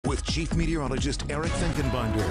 with Chief Meteorologist Eric Finkenbinder.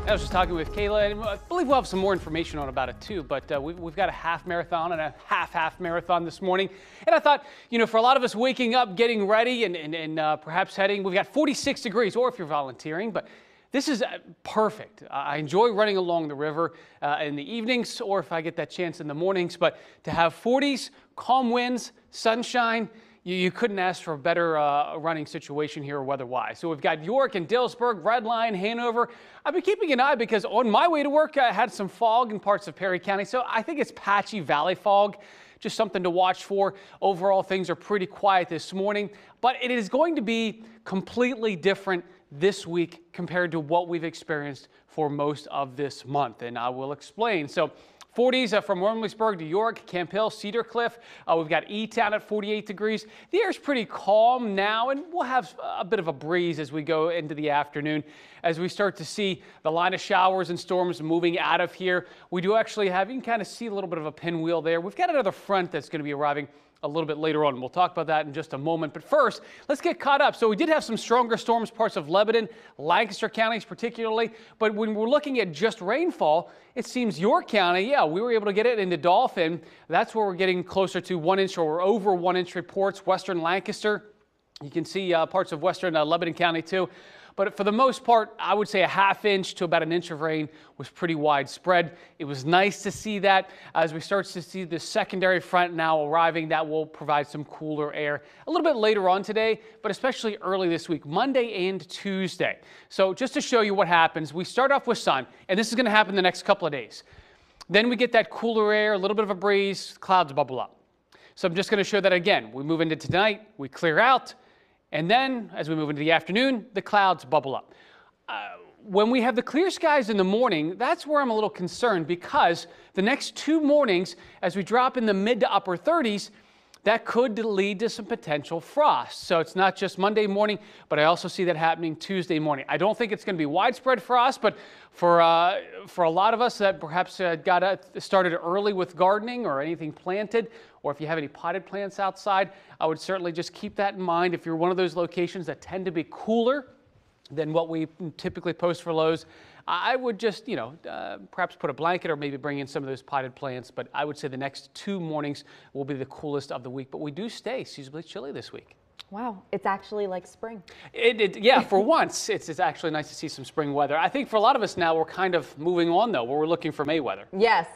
I was just talking with Kayla, and I believe we'll have some more information on about it too, but we've got a half marathon and a half marathon this morning. And I thought, for a lot of us waking up, getting ready and perhaps heading, we've got 46 degrees, or if you're volunteering, but this is perfect. I enjoy running along the river in the evenings, or if I get that chance in the mornings, but to have 40s, calm winds, sunshine, you couldn't ask for a better running situation here weather-wise. So we've got York and Dillsburg, Red Lion, Hanover. I've been keeping an eye because on my way to work, I had some fog in parts of Perry County. So I think it's patchy valley fog, just something to watch for. Overall, things are pretty quiet this morning, but it is going to be completely different this week compared to what we've experienced for most of this month, and I will explain. So 40s from Williamsburg to York, Camp Hill, Cedar Cliff. We've got E-Town at 48 degrees. The air's pretty calm now, and we'll have a bit of a breeze as we go into the afternoon. As we start to see the line of showers and storms moving out of here, we do actually have, you can kind of see a little bit of a pinwheel there. We've got another front that's going to be arriving a little bit later on. We'll talk about that in just a moment. But first, let's get caught up. So we did have some stronger storms, parts of Lebanon, Lancaster counties particularly. But when we're looking at just rainfall, it seems York County, we were able to get it into Dauphin. That's where we're getting closer to 1 inch or over 1 inch reports. Western Lancaster, you can see parts of western Lebanon County too. But for the most part, I would say a ½ inch to about 1 inch of rain was pretty widespread. It was nice to see that as we start to see the secondary front now arriving. That will provide some cooler air a little bit later on today, but especially early this week, Monday and Tuesday. So just to show you what happens, we start off with sun, and this is going to happen the next couple of days. Then we get that cooler air, a little bit of a breeze, clouds bubble up. So I'm just going to show that again. We move into tonight, we clear out. And then, as we move into the afternoon, the clouds bubble up. When we have the clear skies in the morning, that's where I'm a little concerned because the next 2 mornings, as we drop in the mid to upper 30s, that could lead to some potential frost. So it's not just Monday morning, but I also see that happening Tuesday morning. I don't think it's going to be widespread frost, but for a lot of us that perhaps got started early with gardening or anything planted, or if you have any potted plants outside, I would certainly just keep that in mind. If you're one of those locations that tend to be cooler than what we typically post for lows, I would just, perhaps put a blanket or maybe bring in some of those potted plants. But I would say the next 2 mornings will be the coolest of the week. But we do stay seasonably chilly this week. Wow, it's actually like spring. Yeah, for once, it's actually nice to see some spring weather. I think for a lot of us now, we're kind of moving on, though, where we're looking for May weather. Yes,